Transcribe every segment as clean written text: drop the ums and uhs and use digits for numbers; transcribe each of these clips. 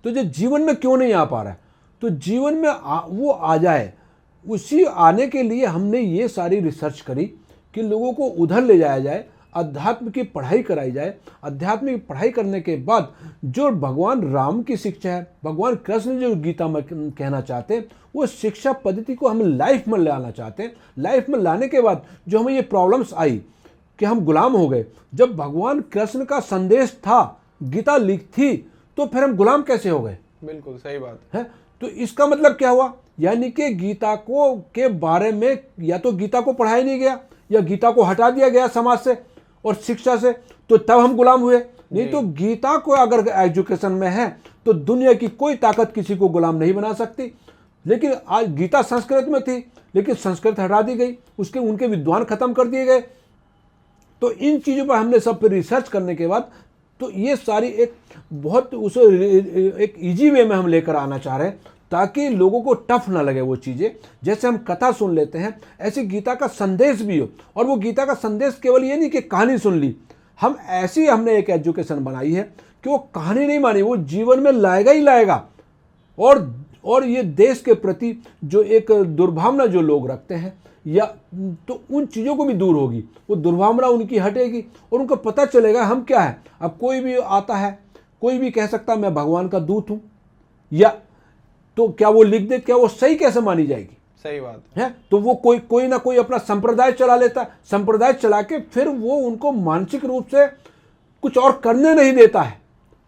तो जो जीवन में क्यों नहीं आ पा रहा है, तो जीवन में वो आ जाए। उसी आने के लिए हमने ये सारी रिसर्च करी कि लोगों को उधर ले जाया जाए, अध्यात्म की पढ़ाई कराई जाए। अध्यात्म की पढ़ाई करने के बाद जो भगवान राम की शिक्षा है, भगवान कृष्ण जो गीता में कहना चाहते हैं, वो शिक्षा पद्धति को हम लाइफ में लाना चाहते हैं। लाइफ में लाने के बाद जो हमें ये प्रॉब्लम्स आई कि हम गुलाम हो गए, जब भगवान कृष्ण का संदेश था, गीता लिखी थी, तो फिर हम गुलाम कैसे हो गए? बिल्कुल सही बात है। तो इसका मतलब क्या हुआ, यानी कि गीता को के बारे में या तो गीता को पढ़ाया नहीं गया या गीता को हटा दिया गया समाज से और शिक्षा से, तो तब हम गुलाम हुए। नहीं तो गीता को अगर एजुकेशन में है तो दुनिया की कोई ताकत किसी को गुलाम नहीं बना सकती। लेकिन आज गीता संस्कृत में थी, लेकिन संस्कृत हटा दी गई, उसके उनके विद्वान खत्म कर दिए गए। तो इन चीज़ों पर हमने सब पे रिसर्च करने के बाद तो ये सारी एक बहुत उसे एक इजी वे में हम लेकर आना चाह रहे हैं, ताकि लोगों को टफ ना लगे वो चीज़ें। जैसे हम कथा सुन लेते हैं, ऐसे गीता का संदेश भी हो। और वो गीता का संदेश केवल ये नहीं कि कहानी सुन ली, हम ऐसी हमने एक एजुकेशन बनाई है कि वो कहानी नहीं मानी, वो जीवन में लाएगा ही लाएगा। और ये देश के प्रति जो एक दुर्भावना जो लोग रखते हैं, या तो उन चीज़ों को भी दूर होगी, वो दुर्भावना उनकी हटेगी और उनको पता चलेगा हम क्या है। अब कोई भी आता है, कोई भी कह सकता है मैं भगवान का दूत हूँ, या तो क्या वो लिख दे, क्या वो सही कैसे मानी जाएगी? सही बात है। तो वो कोई ना कोई अपना संप्रदाय चला लेता है, संप्रदाय चला के फिर वो उनको मानसिक रूप से कुछ और करने नहीं देता है।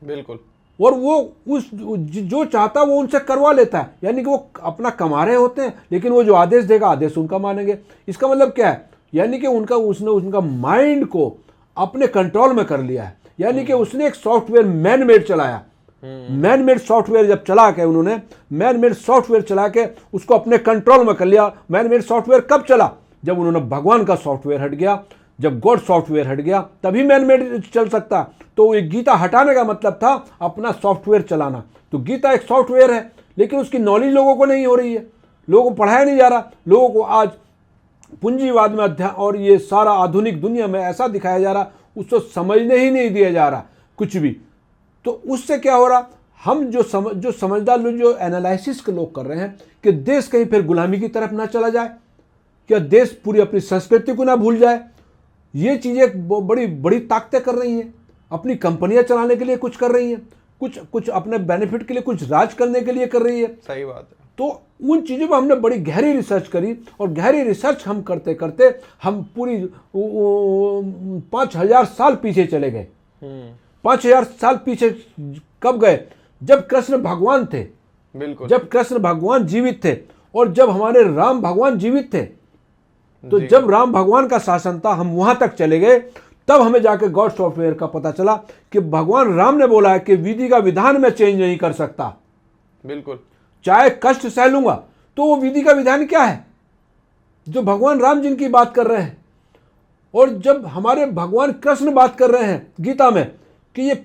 बिल्कुल। और वो उस जो चाहता है वो उनसे करवा लेता है, यानी कि वो अपना कमा रहे होते हैं, लेकिन वो जो आदेश देगा आदेश उनका मानेंगे। इसका मतलब क्या है, यानी कि उसने उनका माइंड को अपने कंट्रोल में कर लिया है। यानी कि उसने एक सॉफ्टवेयर मैन मेड चलाया। मैन मेड सॉफ्टवेयर जब चला के उन्होंने मैन मेड सॉफ्टवेयर चला के उसको अपने कंट्रोल में कर लिया। मैन मेड सॉफ्टवेयर कब चला? जब उन्होंने भगवान का सॉफ्टवेयर हट गया, जब गॉड सॉफ्टवेयर हट गया, तभी मैन मेड चल सकता। तो ये गीता हटाने का मतलब था अपना सॉफ्टवेयर चलाना। तो गीता एक सॉफ्टवेयर है, लेकिन उसकी नॉलेज लोगों को नहीं हो रही है, लोगों को पढ़ाया नहीं जा रहा। लोगों को आज पूंजीवाद में और ये सारा आधुनिक दुनिया में ऐसा दिखाया जा रहा, उसको समझने ही नहीं दिया जा रहा कुछ भी। तो उससे क्या हो रहा, हम जो समझदार लोग, जो एनालिसिस के लोग कर रहे हैं कि देश कहीं फिर गुलामी की तरफ ना चला जाए, क्या देश पूरी अपनी संस्कृति को ना भूल जाए। ये चीज़ें बड़ी बड़ी ताकतें कर रही हैं, अपनी कंपनियां चलाने के लिए कुछ कर रही हैं, कुछ अपने बेनिफिट के लिए, कुछ राज करने के लिए कर रही है। सही बात है। तो उन चीज़ों पर हमने बड़ी गहरी रिसर्च करी, और गहरी रिसर्च हम करते करते हम पूरी 5000 साल पीछे चले गए। 5000 साल पीछे कब गए? जब कृष्ण भगवान थे। बिल्कुल। जब कृष्ण भगवान जीवित थे और जब हमारे राम भगवान जीवित थे। तो जब राम भगवान का शासन था, हम वहां तक चले गए, तब हमें जाके गॉड सॉफ्टवेयर का पता चला कि भगवान राम ने बोला है कि विधि का विधान मैं चेंज नहीं कर सकता। बिल्कुल। चाहे कष्ट सह लूंगा। तो वो विधि का विधान क्या है जो भगवान राम जिनकी बात कर रहे हैं? और जब हमारे भगवान कृष्ण बात कर रहे हैं गीता में कि ये